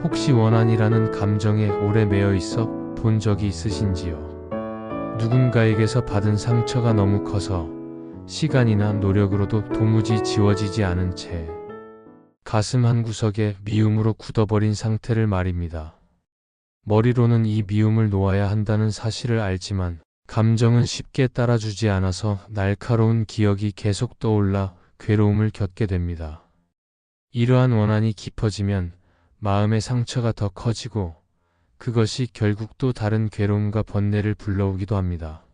혹시 원한이라는 감정에 오래 매여 있어 본 적이 있으신지요? 누군가에게서 받은 상처가 너무 커서 시간이나 노력으로도 도무지 지워지지 않은 채 가슴 한구석에 미움으로 굳어버린 상태를 말입니다. 머리로는 이 미움을 놓아야 한다는 사실을 알지만 감정은 쉽게 따라주지 않아서 날카로운 기억이 계속 떠올라 괴로움을 겪게 됩니다. 이러한 원한이 깊어지면 마음의 상처가 더 커지고 그것이 결국 또 다른 괴로움과 번뇌를 불러오기도 합니다.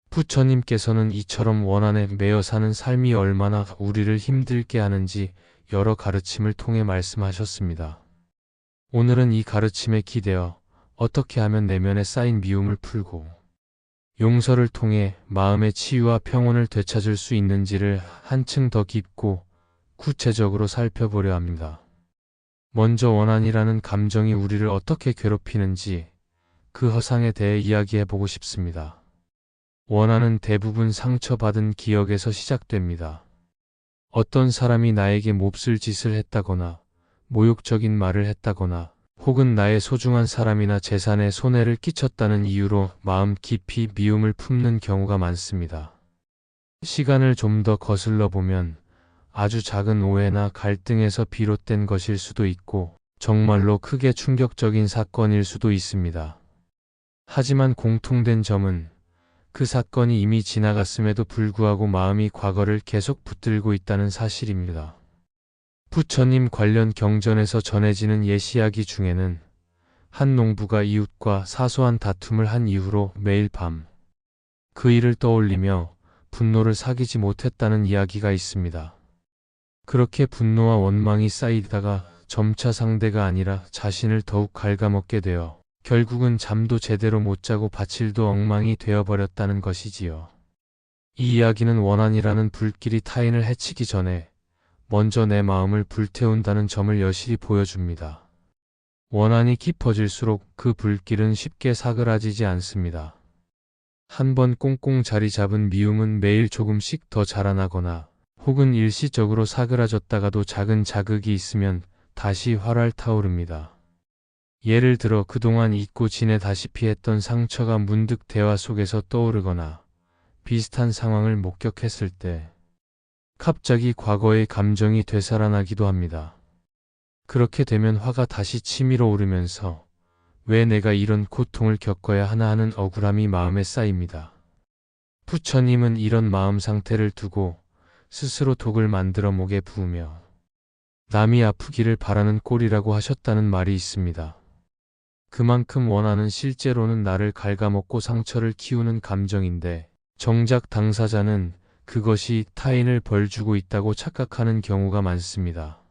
부처님께서는 이처럼 원한에 매여 사는 삶이 얼마나 우리를 힘들게 하는지 여러 가르침을 통해 말씀하셨습니다. 오늘은 이 가르침에 기대어 어떻게 하면 내면에 쌓인 미움을 풀고 용서를 통해 마음의 치유와 평온을 되찾을 수 있는지를 한층 더 깊고 구체적으로 살펴보려 합니다. 먼저 원한이라는 감정이 우리를 어떻게 괴롭히는지 그 허상에 대해 이야기해보고 싶습니다. 원한은 대부분 상처받은 기억에서 시작됩니다. 어떤 사람이 나에게 몹쓸 짓을 했다거나 모욕적인 말을 했다거나 혹은 나의 소중한 사람이나 재산에 손해를 끼쳤다는 이유로 마음 깊이 미움을 품는 경우가 많습니다. 시간을 좀 더 거슬러 보면 아주 작은 오해나 갈등에서 비롯된 것일 수도 있고 정말로 크게 충격적인 사건일 수도 있습니다. 하지만 공통된 점은 그 사건이 이미 지나갔음에도 불구하고 마음이 과거를 계속 붙들고 있다는 사실입니다. 부처님 관련 경전에서 전해지는 예시이야기 중에는 한 농부가 이웃과 사소한 다툼을 한 이후로 매일 밤 그 일을 떠올리며 분노를 사귀지 못했다는 이야기가 있습니다. 그렇게 분노와 원망이 쌓이다가 점차 상대가 아니라 자신을 더욱 갉아먹게 되어 결국은 잠도 제대로 못 자고 바칠도 엉망이 되어버렸다는 것이지요. 이 이야기는 원한이라는 불길이 타인을 해치기 전에 먼저 내 마음을 불태운다는 점을 여실히 보여줍니다. 원한이 깊어질수록 그 불길은 쉽게 사그라지지 않습니다. 한번 꽁꽁 자리 잡은 미움은 매일 조금씩 더 자라나거나 혹은 일시적으로 사그라졌다가도 작은 자극이 있으면 다시 활활 타오릅니다. 예를 들어 그동안 잊고 지내다시피 했던 상처가 문득 대화 속에서 떠오르거나 비슷한 상황을 목격했을 때 갑자기 과거의 감정이 되살아나기도 합니다. 그렇게 되면 화가 다시 치밀어 오르면서 왜 내가 이런 고통을 겪어야 하나 하는 억울함이 마음에 쌓입니다. 부처님은 이런 마음 상태를 두고 스스로 독을 만들어 목에 부으며 남이 아프기를 바라는 꼴이라고 하셨다는 말이 있습니다. 그만큼 원한은 실제로는 나를 갉아먹고 상처를 키우는 감정인데 정작 당사자는 그것이 타인을 벌주고 있다고 착각하는 경우가 많습니다.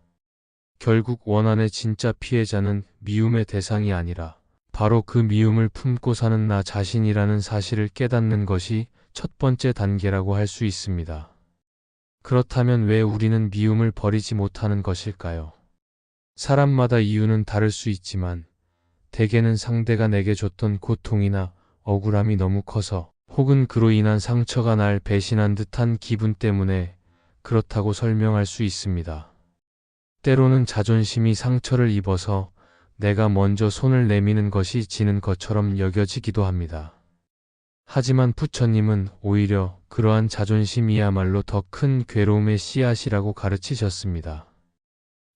결국 원한의 진짜 피해자는 미움의 대상이 아니라 바로 그 미움을 품고 사는 나 자신이라는 사실을 깨닫는 것이 첫 번째 단계라고 할 수 있습니다. 그렇다면 왜 우리는 미움을 버리지 못하는 것일까요? 사람마다 이유는 다를 수 있지만 대개는 상대가 내게 줬던 고통이나 억울함이 너무 커서 혹은 그로 인한 상처가 날 배신한 듯한 기분 때문에 그렇다고 설명할 수 있습니다. 때로는 자존심이 상처를 입어서 내가 먼저 손을 내미는 것이 지는 것처럼 여겨지기도 합니다. 하지만 부처님은 오히려 그러한 자존심이야말로 더 큰 괴로움의 씨앗이라고 가르치셨습니다.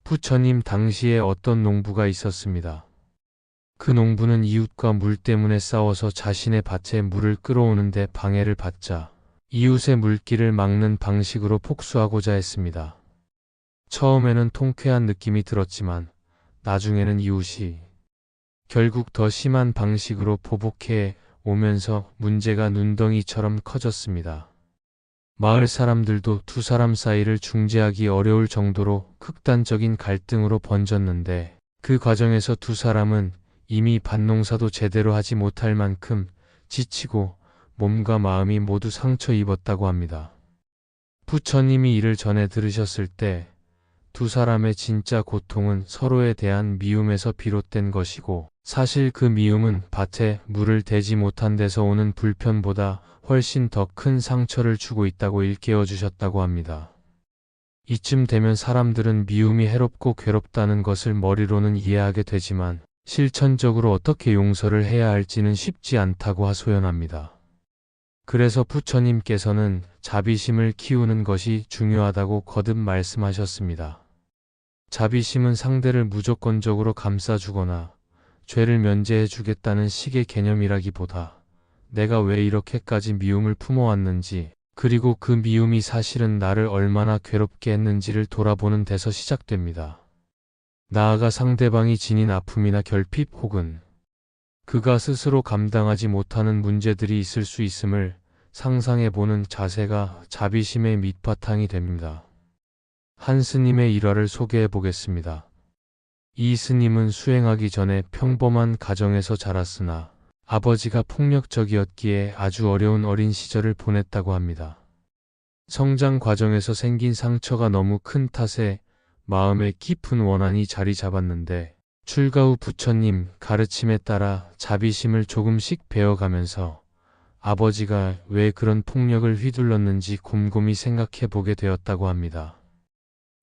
부처님 당시에 어떤 농부가 있었습니다. 그 농부는 이웃과 물 때문에 싸워서 자신의 밭에 물을 끌어오는데 방해를 받자 이웃의 물길을 막는 방식으로 복수하고자 했습니다. 처음에는 통쾌한 느낌이 들었지만 나중에는 이웃이 결국 더 심한 방식으로 보복해 오면서 문제가 눈덩이처럼 커졌습니다. 마을 사람들도 두 사람 사이를 중재하기 어려울 정도로 극단적인 갈등으로 번졌는데 그 과정에서 두 사람은 이미 밭농사도 제대로 하지 못할 만큼 지치고 몸과 마음이 모두 상처 입었다고 합니다. 부처님이 이를 전해 들으셨을 때 두 사람의 진짜 고통은 서로에 대한 미움에서 비롯된 것이고 사실 그 미움은 밭에 물을 대지 못한 데서 오는 불편보다 훨씬 더 큰 상처를 주고 있다고 일깨워 주셨다고 합니다. 이쯤 되면 사람들은 미움이 해롭고 괴롭다는 것을 머리로는 이해하게 되지만 실천적으로 어떻게 용서를 해야 할지는 쉽지 않다고 하소연합니다. 그래서 부처님께서는 자비심을 키우는 것이 중요하다고 거듭 말씀하셨습니다. 자비심은 상대를 무조건적으로 감싸주거나 죄를 면제해 주겠다는 식의 개념이라기보다 내가 왜 이렇게까지 미움을 품어왔는지, 그리고 그 미움이 사실은 나를 얼마나 괴롭게 했는지를 돌아보는 데서 시작됩니다. 나아가 상대방이 지닌 아픔이나 결핍 혹은 그가 스스로 감당하지 못하는 문제들이 있을 수 있음을 상상해보는 자세가 자비심의 밑바탕이 됩니다. 한 스님의 일화를 소개해 보겠습니다. 이 스님은 수행하기 전에 평범한 가정에서 자랐으나 아버지가 폭력적이었기에 아주 어려운 어린 시절을 보냈다고 합니다. 성장 과정에서 생긴 상처가 너무 큰 탓에 마음에 깊은 원한이 자리 잡았는데 출가 후 부처님 가르침에 따라 자비심을 조금씩 배워가면서 아버지가 왜 그런 폭력을 휘둘렀는지 곰곰이 생각해 보게 되었다고 합니다.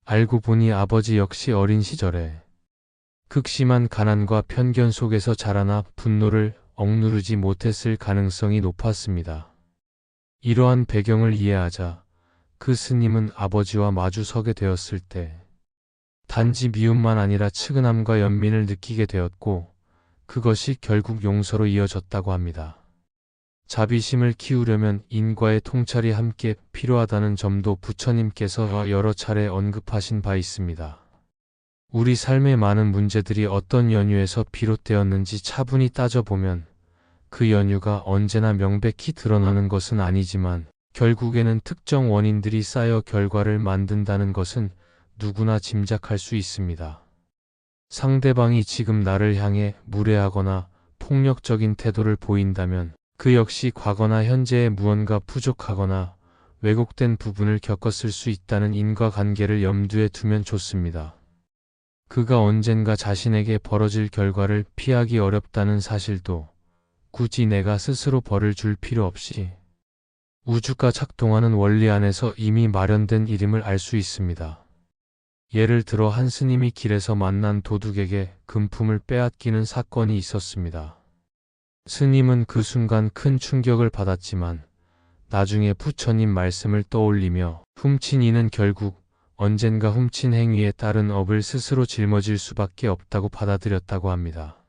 알고 보니 아버지 역시 어린 시절에 극심한 가난과 편견 속에서 자라나 분노를 억누르지 못했을 가능성이 높았습니다. 이러한 배경을 이해하자 그 스님은 아버지와 마주서게 되었을 때 단지 미움만 아니라 측은함과 연민을 느끼게 되었고 그것이 결국 용서로 이어졌다고 합니다. 자비심을 키우려면 인과의 통찰이 함께 필요하다는 점도 부처님께서 여러 차례 언급하신 바 있습니다. 우리 삶의 많은 문제들이 어떤 연유에서 비롯되었는지 차분히 따져보면 그 연유가 언제나 명백히 드러나는 것은 아니지만 결국에는 특정 원인들이 쌓여 결과를 만든다는 것은 누구나 짐작할 수 있습니다. 상대방이 지금 나를 향해 무례하거나 폭력적인 태도를 보인다면 그 역시 과거나 현재에 무언가 부족하거나 왜곡된 부분을 겪었을 수 있다는 인과관계를 염두에 두면 좋습니다. 그가 언젠가 자신에게 벌어질 결과를 피하기 어렵다는 사실도 굳이 내가 스스로 벌을 줄 필요 없이 우주가 작동하는 원리 안에서 이미 마련된 일임을 알 수 있습니다. 예를 들어 한 스님이 길에서 만난 도둑에게 금품을 빼앗기는 사건이 있었습니다. 스님은 그 순간 큰 충격을 받았지만 나중에 부처님 말씀을 떠올리며 훔친 이는 결국 언젠가 훔친 행위에 따른 업을 스스로 짊어질 수밖에 없다고 받아들였다고 합니다.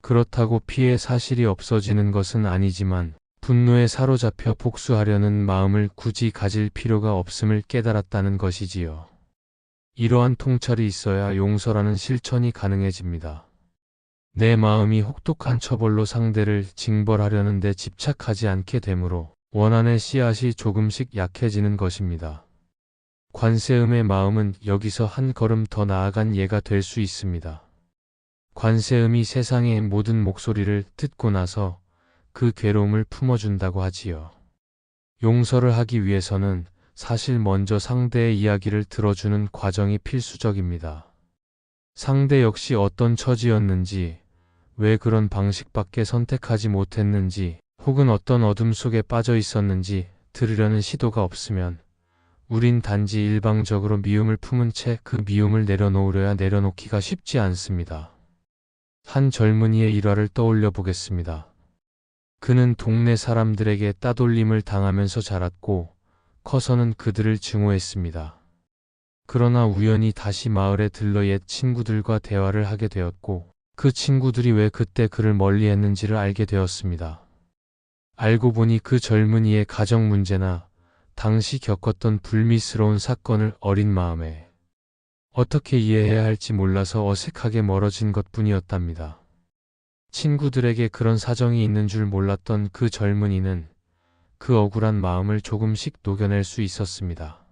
그렇다고 피해 사실이 없어지는 것은 아니지만 분노에 사로잡혀 복수하려는 마음을 굳이 가질 필요가 없음을 깨달았다는 것이지요. 이러한 통찰이 있어야 용서라는 실천이 가능해집니다. 내 마음이 혹독한 처벌로 상대를 징벌하려는 데 집착하지 않게 되므로 원한의 씨앗이 조금씩 약해지는 것입니다. 관세음의 마음은 여기서 한 걸음 더 나아간 예가 될 수 있습니다. 관세음이 세상의 모든 목소리를 듣고 나서 그 괴로움을 품어준다고 하지요. 용서를 하기 위해서는 사실 먼저 상대의 이야기를 들어주는 과정이 필수적입니다. 상대 역시 어떤 처지였는지, 왜 그런 방식밖에 선택하지 못했는지, 혹은 어떤 어둠 속에 빠져 있었는지 들으려는 시도가 없으면 우린 단지 일방적으로 미움을 품은 채 그 미움을 내려놓으려야 내려놓기가 쉽지 않습니다. 한 젊은이의 일화를 떠올려 보겠습니다. 그는 동네 사람들에게 따돌림을 당하면서 자랐고 커서는 그들을 증오했습니다. 그러나 우연히 다시 마을에 들러 옛 친구들과 대화를 하게 되었고 그 친구들이 왜 그때 그를 멀리했는지를 알게 되었습니다. 알고 보니 그 젊은이의 가정 문제나 당시 겪었던 불미스러운 사건을 어린 마음에 어떻게 이해해야 할지 몰라서 어색하게 멀어진 것뿐이었답니다. 친구들에게 그런 사정이 있는 줄 몰랐던 그 젊은이는 그 억울한 마음을 조금씩 녹여낼 수 있었습니다.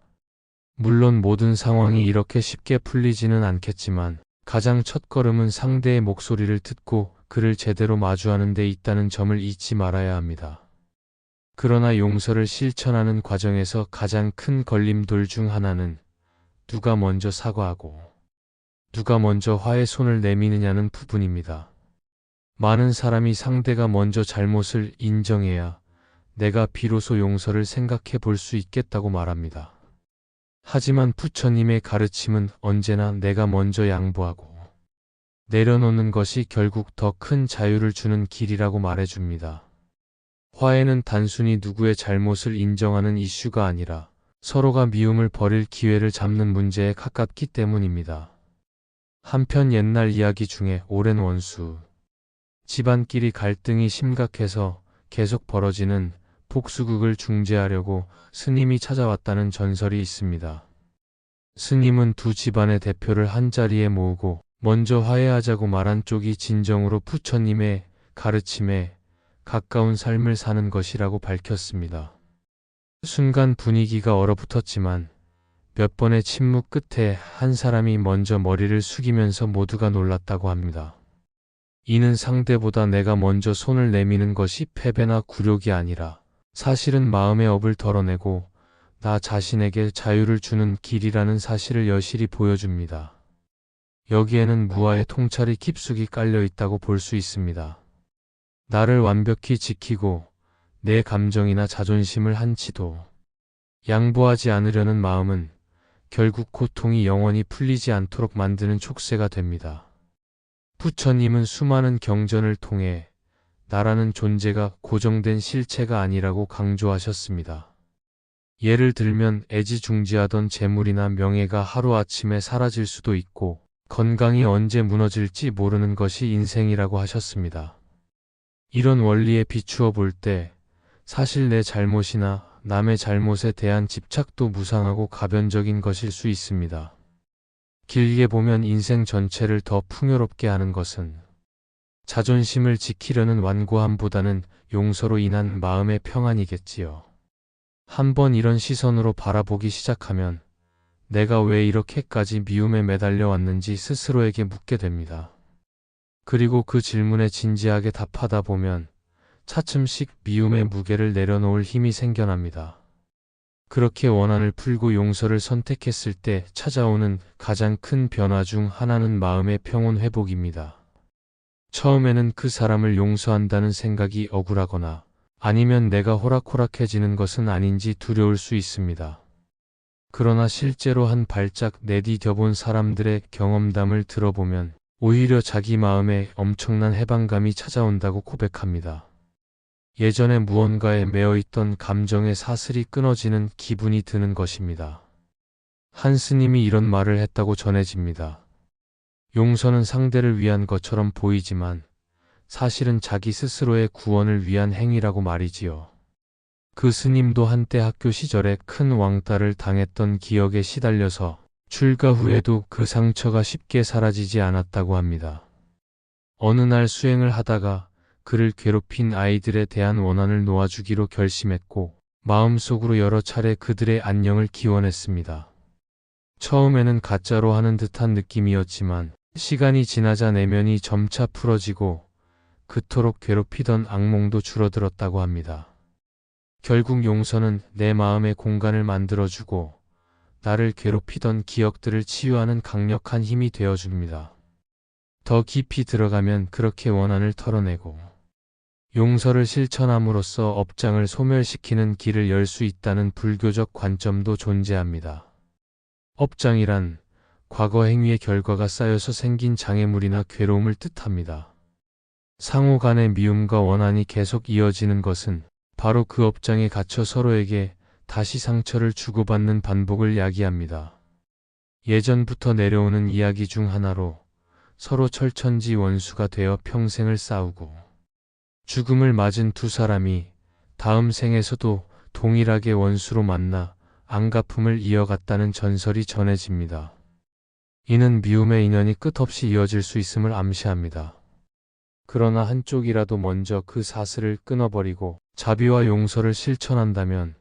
물론 모든 상황이 이렇게 쉽게 풀리지는 않겠지만 가장 첫걸음은 상대의 목소리를 듣고 그를 제대로 마주하는 데 있다는 점을 잊지 말아야 합니다. 그러나 용서를 실천하는 과정에서 가장 큰 걸림돌 중 하나는 누가 먼저 사과하고 누가 먼저 화해 손을 내미느냐는 부분입니다. 많은 사람이 상대가 먼저 잘못을 인정해야 내가 비로소 용서를 생각해 볼 수 있겠다고 말합니다. 하지만 부처님의 가르침은 언제나 내가 먼저 양보하고 내려놓는 것이 결국 더 큰 자유를 주는 길이라고 말해줍니다. 화해는 단순히 누구의 잘못을 인정하는 이슈가 아니라 서로가 미움을 버릴 기회를 잡는 문제에 가깝기 때문입니다. 한편 옛날 이야기 중에 오랜 원수, 집안끼리 갈등이 심각해서 계속 벌어지는 복수극을 중재하려고 스님이 찾아왔다는 전설이 있습니다. 스님은 두 집안의 대표를 한자리에 모으고 먼저 화해하자고 말한 쪽이 진정으로 부처님의 가르침에 가까운 삶을 사는 것이라고 밝혔습니다. 순간 분위기가 얼어붙었지만 몇 번의 침묵 끝에 한 사람이 먼저 머리를 숙이면서 모두가 놀랐다고 합니다. 이는 상대보다 내가 먼저 손을 내미는 것이 패배나 굴욕이 아니라 사실은 마음의 업을 덜어내고 나 자신에게 자유를 주는 길이라는 사실을 여실히 보여줍니다. 여기에는 무아의 통찰이 깊숙이 깔려 있다고 볼 수 있습니다. 나를 완벽히 지키고 내 감정이나 자존심을 한치도 양보하지 않으려는 마음은 결국 고통이 영원히 풀리지 않도록 만드는 촉새가 됩니다. 부처님은 수많은 경전을 통해 나라는 존재가 고정된 실체가 아니라고 강조하셨습니다. 예를 들면 애지중지하던 재물이나 명예가 하루아침에 사라질 수도 있고 건강이 언제 무너질지 모르는 것이 인생이라고 하셨습니다. 이런 원리에 비추어 볼 때 사실 내 잘못이나 남의 잘못에 대한 집착도 무상하고 가변적인 것일 수 있습니다. 길게 보면 인생 전체를 더 풍요롭게 하는 것은 자존심을 지키려는 완고함보다는 용서로 인한 마음의 평안이겠지요. 한번 이런 시선으로 바라보기 시작하면 내가 왜 이렇게까지 미움에 매달려 왔는지 스스로에게 묻게 됩니다. 그리고 그 질문에 진지하게 답하다 보면 차츰씩 미움의 무게를 내려놓을 힘이 생겨납니다. 그렇게 원한을 풀고 용서를 선택했을 때 찾아오는 가장 큰 변화 중 하나는 마음의 평온 회복입니다. 처음에는 그 사람을 용서한다는 생각이 억울하거나 아니면 내가 호락호락해지는 것은 아닌지 두려울 수 있습니다. 그러나 실제로 한 발짝 내디뎌본 사람들의 경험담을 들어보면 오히려 자기 마음에 엄청난 해방감이 찾아온다고 고백합니다. 예전에 무언가에 매어있던 감정의 사슬이 끊어지는 기분이 드는 것입니다. 한 스님이 이런 말을 했다고 전해집니다. 용서는 상대를 위한 것처럼 보이지만 사실은 자기 스스로의 구원을 위한 행위라고 말이지요. 그 스님도 한때 학교 시절에 큰 왕따를 당했던 기억에 시달려서 출가 후에도 그 상처가 쉽게 사라지지 않았다고 합니다. 어느 날 수행을 하다가 그를 괴롭힌 아이들에 대한 원한을 놓아주기로 결심했고 마음속으로 여러 차례 그들의 안녕을 기원했습니다. 처음에는 가짜로 하는 듯한 느낌이었지만 시간이 지나자 내면이 점차 풀어지고 그토록 괴롭히던 악몽도 줄어들었다고 합니다. 결국 용서는 내 마음의 공간을 만들어주고 나를 괴롭히던 기억들을 치유하는 강력한 힘이 되어줍니다. 더 깊이 들어가면 그렇게 원한을 털어내고 용서를 실천함으로써 업장을 소멸시키는 길을 열 수 있다는 불교적 관점도 존재합니다. 업장이란 과거 행위의 결과가 쌓여서 생긴 장애물이나 괴로움을 뜻합니다. 상호 간의 미움과 원한이 계속 이어지는 것은 바로 그 업장에 갇혀 서로에게 다시 상처를 주고받는 반복을 야기합니다. 예전부터 내려오는 이야기 중 하나로 서로 철천지 원수가 되어 평생을 싸우고 죽음을 맞은 두 사람이 다음 생에서도 동일하게 원수로 만나 안갚음을 이어갔다는 전설이 전해집니다. 이는 미움의 인연이 끝없이 이어질 수 있음을 암시합니다. 그러나 한쪽이라도 먼저 그 사슬을 끊어버리고 자비와 용서를 실천한다면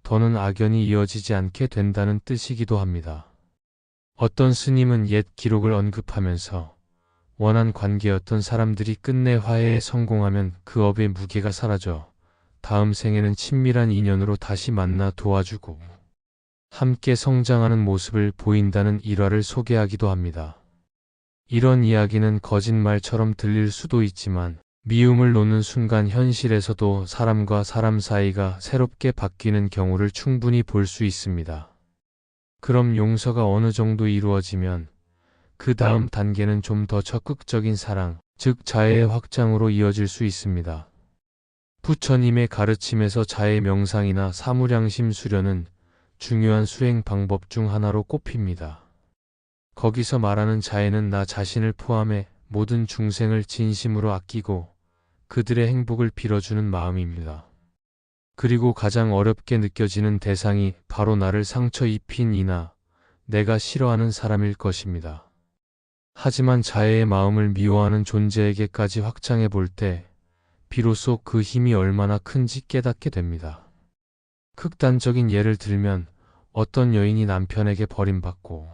더는 악연이 이어지지 않게 된다는 뜻이기도 합니다. 어떤 스님은 옛 기록을 언급하면서 원한 관계였던 사람들이 끝내 화해에 성공하면 그 업의 무게가 사라져 다음 생에는 친밀한 인연으로 다시 만나 도와주고 함께 성장하는 모습을 보인다는 일화를 소개하기도 합니다. 이런 이야기는 거짓말처럼 들릴 수도 있지만 미움을 놓는 순간 현실에서도 사람과 사람 사이가 새롭게 바뀌는 경우를 충분히 볼 수 있습니다. 그럼 용서가 어느 정도 이루어지면 그 다음 단계는 좀 더 적극적인 사랑, 즉 자애의 확장으로 이어질 수 있습니다. 부처님의 가르침에서 자애 명상이나 사무량심 수련은 중요한 수행 방법 중 하나로 꼽힙니다. 거기서 말하는 자애는 나 자신을 포함해 모든 중생을 진심으로 아끼고 그들의 행복을 빌어주는 마음입니다. 그리고 가장 어렵게 느껴지는 대상이 바로 나를 상처 입힌 이나 내가 싫어하는 사람일 것입니다. 하지만 자애의 마음을 미워하는 존재에게까지 확장해 볼 때 비로소 그 힘이 얼마나 큰지 깨닫게 됩니다. 극단적인 예를 들면 어떤 여인이 남편에게 버림받고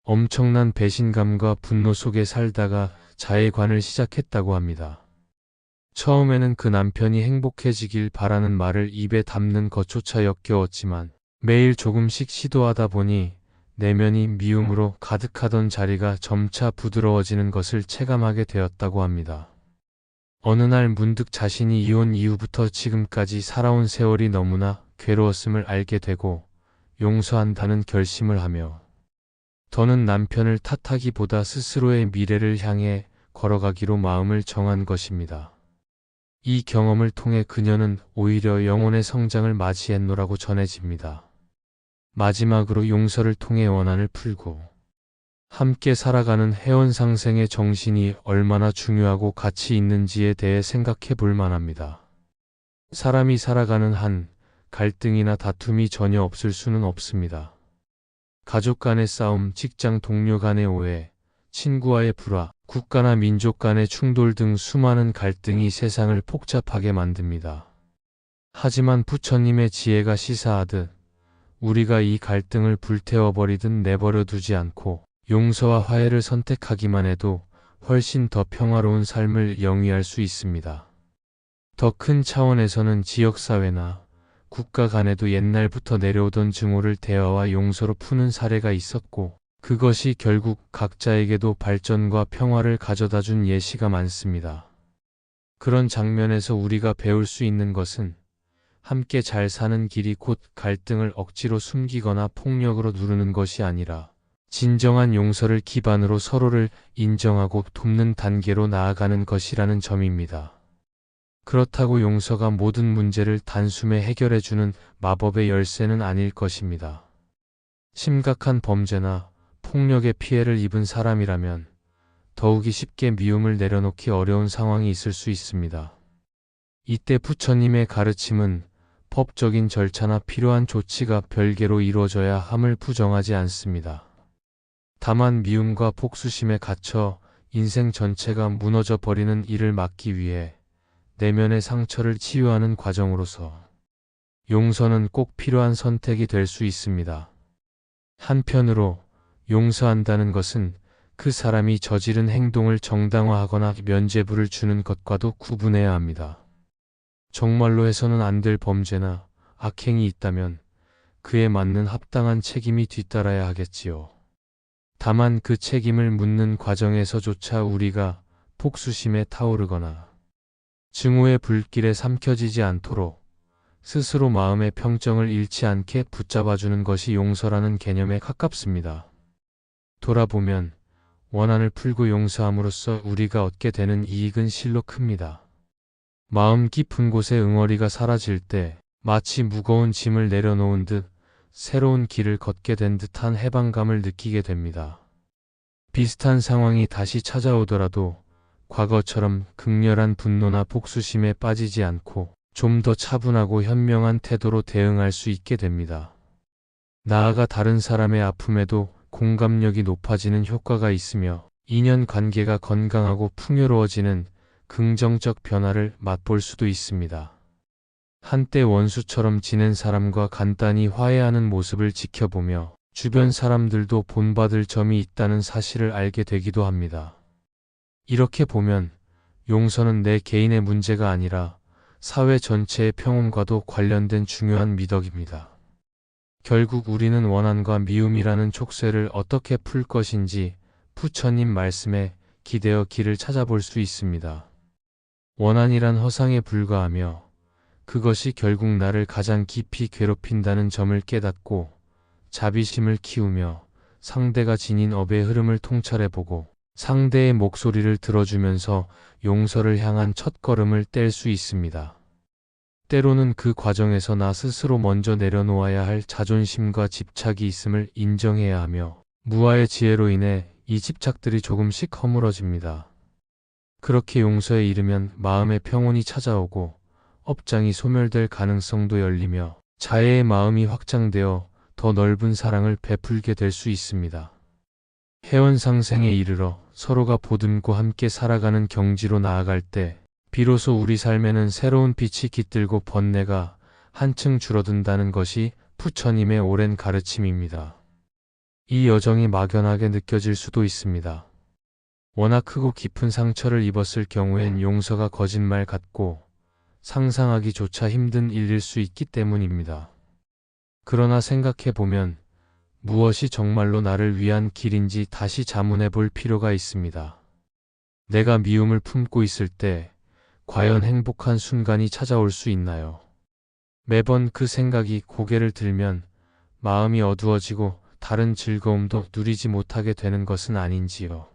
엄청난 배신감과 분노 속에 살다가 자해관을 시작했다고 합니다. 처음에는 그 남편이 행복해지길 바라는 말을 입에 담는 것조차 역겨웠지만 매일 조금씩 시도하다 보니 내면이 미움으로 가득하던 자리가 점차 부드러워지는 것을 체감하게 되었다고 합니다. 어느 날 문득 자신이 이혼 이후부터 지금까지 살아온 세월이 너무나 괴로웠음을 알게 되고 용서한다는 결심을 하며 더는 남편을 탓하기보다 스스로의 미래를 향해 걸어가기로 마음을 정한 것입니다. 이 경험을 통해 그녀는 오히려 영혼의 성장을 맞이했노라고 전해집니다. 마지막으로 용서를 통해 원한을 풀고 함께 살아가는 해원상생의 정신이 얼마나 중요하고 가치 있는지에 대해 생각해 볼 만합니다. 사람이 살아가는 한 갈등이나 다툼이 전혀 없을 수는 없습니다. 가족 간의 싸움, 직장 동료 간의 오해, 친구와의 불화, 국가나 민족 간의 충돌 등 수많은 갈등이 세상을 복잡하게 만듭니다. 하지만 부처님의 지혜가 시사하듯 우리가 이 갈등을 불태워버리듯 내버려 두지 않고 용서와 화해를 선택하기만 해도 훨씬 더 평화로운 삶을 영위할 수 있습니다. 더 큰 차원에서는 지역사회나 국가 간에도 옛날부터 내려오던 증오를 대화와 용서로 푸는 사례가 있었고 그것이 결국 각자에게도 발전과 평화를 가져다 준 예시가 많습니다. 그런 장면에서 우리가 배울 수 있는 것은 함께 잘 사는 길이 곧 갈등을 억지로 숨기거나 폭력으로 누르는 것이 아니라 진정한 용서를 기반으로 서로를 인정하고 돕는 단계로 나아가는 것이라는 점입니다. 그렇다고 용서가 모든 문제를 단숨에 해결해주는 마법의 열쇠는 아닐 것입니다. 심각한 범죄나 폭력의 피해를 입은 사람이라면 더욱이 쉽게 미움을 내려놓기 어려운 상황이 있을 수 있습니다. 이때 부처님의 가르침은 법적인 절차나 필요한 조치가 별개로 이루어져야 함을 부정하지 않습니다. 다만 미움과 복수심에 갇혀 인생 전체가 무너져 버리는 일을 막기 위해 내면의 상처를 치유하는 과정으로서 용서는 꼭 필요한 선택이 될 수 있습니다. 한편으로 용서한다는 것은 그 사람이 저지른 행동을 정당화하거나 면죄부를 주는 것과도 구분해야 합니다. 정말로 해서는 안 될 범죄나 악행이 있다면 그에 맞는 합당한 책임이 뒤따라야 하겠지요. 다만 그 책임을 묻는 과정에서조차 우리가 복수심에 타오르거나 증오의 불길에 삼켜지지 않도록 스스로 마음의 평정을 잃지 않게 붙잡아주는 것이 용서라는 개념에 가깝습니다. 돌아보면 원한을 풀고 용서함으로써 우리가 얻게 되는 이익은 실로 큽니다. 마음 깊은 곳에 응어리가 사라질 때 마치 무거운 짐을 내려놓은 듯 새로운 길을 걷게 된 듯한 해방감을 느끼게 됩니다. 비슷한 상황이 다시 찾아오더라도 과거처럼 극렬한 분노나 복수심에 빠지지 않고 좀 더 차분하고 현명한 태도로 대응할 수 있게 됩니다. 나아가 다른 사람의 아픔에도 공감력이 높아지는 효과가 있으며 인연 관계가 건강하고 풍요로워지는 긍정적 변화를 맛볼 수도 있습니다. 한때 원수처럼 지낸 사람과 간단히 화해하는 모습을 지켜보며 주변 사람들도 본받을 점이 있다는 사실을 알게 되기도 합니다. 이렇게 보면 용서는 내 개인의 문제가 아니라 사회 전체의 평온과도 관련된 중요한 미덕입니다. 결국 우리는 원한과 미움이라는 촉새를 어떻게 풀 것인지 부처님 말씀에 기대어 길을 찾아볼 수 있습니다. 원한이란 허상에 불과하며 그것이 결국 나를 가장 깊이 괴롭힌다는 점을 깨닫고 자비심을 키우며 상대가 지닌 업의 흐름을 통찰해보고 상대의 목소리를 들어주면서 용서를 향한 첫걸음을 뗄 수 있습니다. 때로는 그 과정에서 나 스스로 먼저 내려놓아야 할 자존심과 집착이 있음을 인정해야 하며 무아의 지혜로 인해 이 집착들이 조금씩 허물어집니다. 그렇게 용서에 이르면 마음의 평온이 찾아오고 업장이 소멸될 가능성도 열리며 자애의 마음이 확장되어 더 넓은 사랑을 베풀게 될 수 있습니다. 해원상생에 이르러 서로가 보듬고 함께 살아가는 경지로 나아갈 때 비로소 우리 삶에는 새로운 빛이 깃들고 번뇌가 한층 줄어든다는 것이 부처님의 오랜 가르침입니다. 이 여정이 막연하게 느껴질 수도 있습니다. 워낙 크고 깊은 상처를 입었을 경우엔 용서가 거짓말 같고 상상하기조차 힘든 일일 수 있기 때문입니다. 그러나 생각해보면 무엇이 정말로 나를 위한 길인지 다시 자문해 볼 필요가 있습니다. 내가 미움을 품고 있을 때 과연 행복한 순간이 찾아올 수 있나요? 매번 그 생각이 고개를 들면 마음이 어두워지고 다른 즐거움도 누리지 못하게 되는 것은 아닌지요.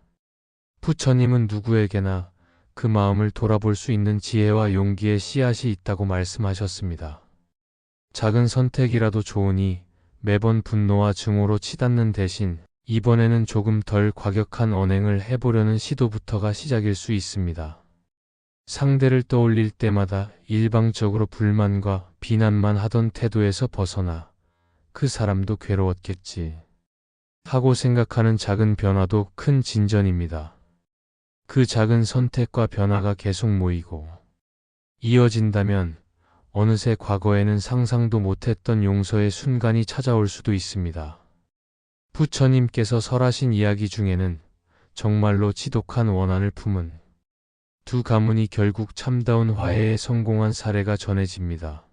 부처님은 누구에게나 그 마음을 돌아볼 수 있는 지혜와 용기의 씨앗이 있다고 말씀하셨습니다. 작은 선택이라도 좋으니 매번 분노와 증오로 치닫는 대신 이번에는 조금 덜 과격한 언행을 해보려는 시도부터가 시작일 수 있습니다. 상대를 떠올릴 때마다 일방적으로 불만과 비난만 하던 태도에서 벗어나 그 사람도 괴로웠겠지 하고 생각하는 작은 변화도 큰 진전입니다. 그 작은 선택과 변화가 계속 모이고 이어진다면 어느새 과거에는 상상도 못했던 용서의 순간이 찾아올 수도 있습니다. 부처님께서 설하신 이야기 중에는 정말로 지독한 원한을 품은 두 가문이 결국 참다운 화해에 성공한 사례가 전해집니다.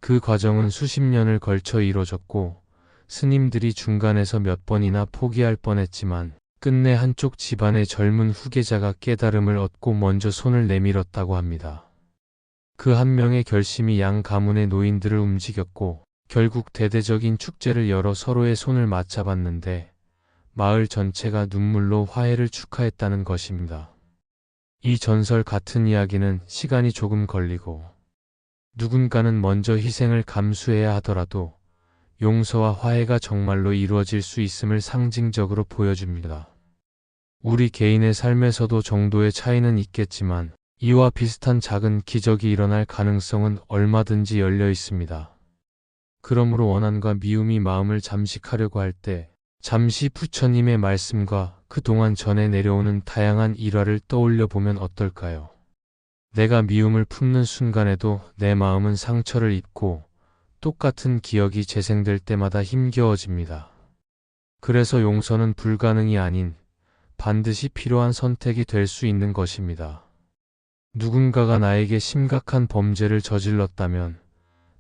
그 과정은 수십 년을 걸쳐 이뤄졌고 스님들이 중간에서 몇 번이나 포기할 뻔했지만 끝내 한쪽 집안의 젊은 후계자가 깨달음을 얻고 먼저 손을 내밀었다고 합니다. 그 한 명의 결심이 양 가문의 노인들을 움직였고 결국 대대적인 축제를 열어 서로의 손을 맞잡았는데 마을 전체가 눈물로 화해를 축하했다는 것입니다. 이 전설 같은 이야기는 시간이 조금 걸리고 누군가는 먼저 희생을 감수해야 하더라도 용서와 화해가 정말로 이루어질 수 있음을 상징적으로 보여줍니다. 우리 개인의 삶에서도 정도의 차이는 있겠지만 이와 비슷한 작은 기적이 일어날 가능성은 얼마든지 열려 있습니다. 그러므로 원한과 미움이 마음을 잠식하려고 할 때 잠시 부처님의 말씀과 그동안 전해 내려오는 다양한 일화를 떠올려 보면 어떨까요? 내가 미움을 품는 순간에도 내 마음은 상처를 입고 똑같은 기억이 재생될 때마다 힘겨워집니다. 그래서 용서는 불가능이 아닌 반드시 필요한 선택이 될 수 있는 것입니다. 누군가가 나에게 심각한 범죄를 저질렀다면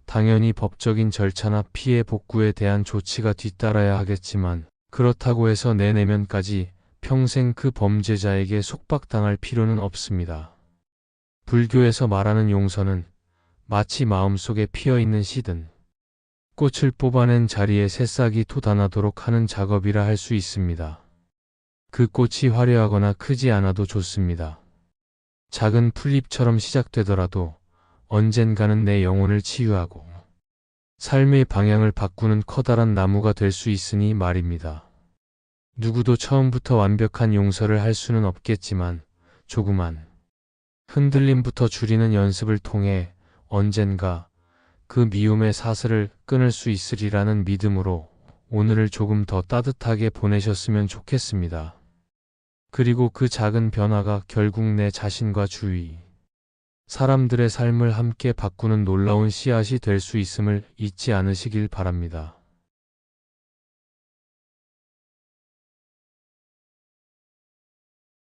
당연히 법적인 절차나 피해 복구에 대한 조치가 뒤따라야 하겠지만 그렇다고 해서 내 내면까지 평생 그 범죄자에게 속박당할 필요는 없습니다. 불교에서 말하는 용서는 마치 마음속에 피어있는 씨든 꽃을 뽑아낸 자리에 새싹이 돋아나도록 하는 작업이라 할 수 있습니다. 그 꽃이 화려하거나 크지 않아도 좋습니다. 작은 풀잎처럼 시작되더라도 언젠가는 내 영혼을 치유하고 삶의 방향을 바꾸는 커다란 나무가 될 수 있으니 말입니다. 누구도 처음부터 완벽한 용서를 할 수는 없겠지만 조그만 흔들림부터 줄이는 연습을 통해 언젠가 그 미움의 사슬을 끊을 수 있으리라는 믿음으로 오늘을 조금 더 따뜻하게 보내셨으면 좋겠습니다. 그리고 그 작은 변화가 결국 내 자신과 주위 사람들의 삶을 함께 바꾸는 놀라운 씨앗이 될 수 있음을 잊지 않으시길 바랍니다.